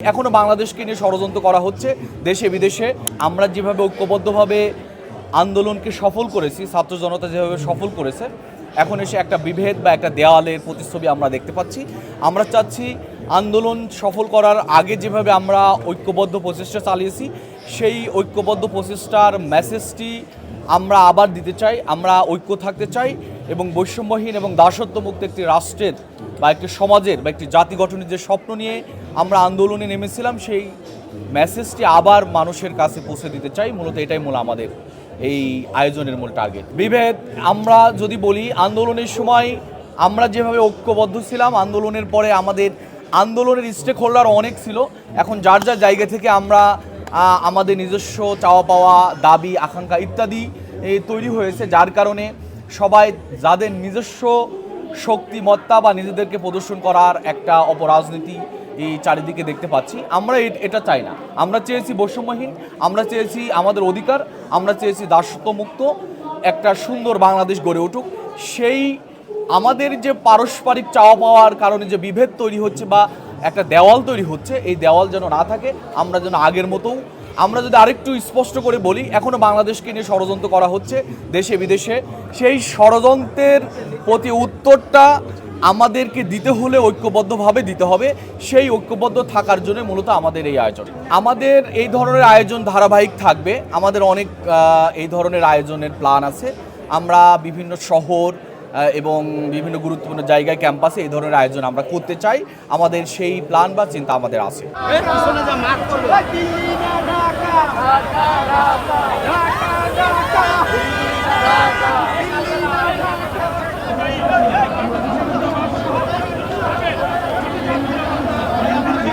এখনো বাংলাদেশকে নিয়ে ষড়যন্ত্র করা হচ্ছে দেশে বিদেশে। আমরা যেভাবে ঐক্যবদ্ধভাবে আন্দোলনকে সফল করেছি, ছাত্র জনতা যেভাবে সফল করেছে, এখন এসে একটা বিভেদ বা একটা দেওয়ালের প্রতিচ্ছবি আমরা দেখতে পাচ্ছি। আমরা চাচ্ছি আন্দোলন সফল করার আগে যেভাবে আমরা ঐক্যবদ্ধ প্রচেষ্টা চালিয়েছি, সেই ঐক্যবদ্ধ প্রচেষ্টার মেসেজটি আমরা আবার দিতে চাই। আমরা ঐক্য থাকতে চাই এবং বৈষম্যহীন এবং দাসত্বমুক্ত একটি রাষ্ট্রের বা একটি সমাজের বা একটি জাতি গঠনের যে স্বপ্ন নিয়ে আমরা আন্দোলনে নেমেছিলাম, সেই মেসেজটি আবার মানুষের কাছে পৌঁছে দিতে চাই। মূলত এটাই মূল আমাদের এই আয়োজনের মূল টার্গেট। বিভেদ আমরা যদি বলি, আন্দোলনের সময় আমরা যেভাবে ঐক্যবদ্ধ ছিলাম, আন্দোলনের পরে আমাদের আন্দোলনের স্টেক হোল্ডার অনেক ছিল। এখন যার যার জায়গা থেকে আমরা আমাদের নিজস্ব চাওয়া পাওয়া, দাবি, আকাঙ্ক্ষা ইত্যাদি তৈরি হয়েছে, যার কারণে সবাই যাদের নিজস্ব শক্তিমত্তা বা নিজেদেরকে প্রদর্শন করার একটা অপরাজনীতি এই চারিদিকে দেখতে পাচ্ছি। আমরা এটা চাই না। আমরা চেয়েছি বৈষম্যহীন, আমরা চেয়েছি আমাদের অধিকার, আমরা চেয়েছি দাসত্বমুক্ত একটা সুন্দর বাংলাদেশ গড়ে উঠুক। সেই আমাদের যে পারস্পরিক চাওয়া পাওয়ার কারণে যে বিভেদ তৈরি হচ্ছে বা একটা দেওয়াল তৈরি হচ্ছে, এই দেওয়াল যেন না থাকে। আমরা যেন আগের মতো, আমরা যদি আরেকটু স্পষ্ট করে বলি, এখনও বাংলাদেশকে নিয়ে ষড়যন্ত্র করা হচ্ছে দেশে বিদেশে। সেই ষড়যন্ত্রের প্রতি উত্তরটা আমাদেরকে দিতে হলে ঐক্যবদ্ধভাবে দিতে হবে। সেই ঐক্যবদ্ধ থাকার জন্য মূলত আমাদের এই আয়োজন। আমাদের এই ধরনের আয়োজন ধারাবাহিক থাকবে। আমাদের অনেক এই ধরনের আয়োজনের প্ল্যান আছে। আমরা বিভিন্ন শহর এবং বিভিন্ন গুরুত্বপূর্ণ জায়গায় ক্যাম্পাসে এই ধরনের আয়োজন আমরা করতে চাই। আমাদের সেই প্ল্যান বা চিন্তা আমাদের আছে।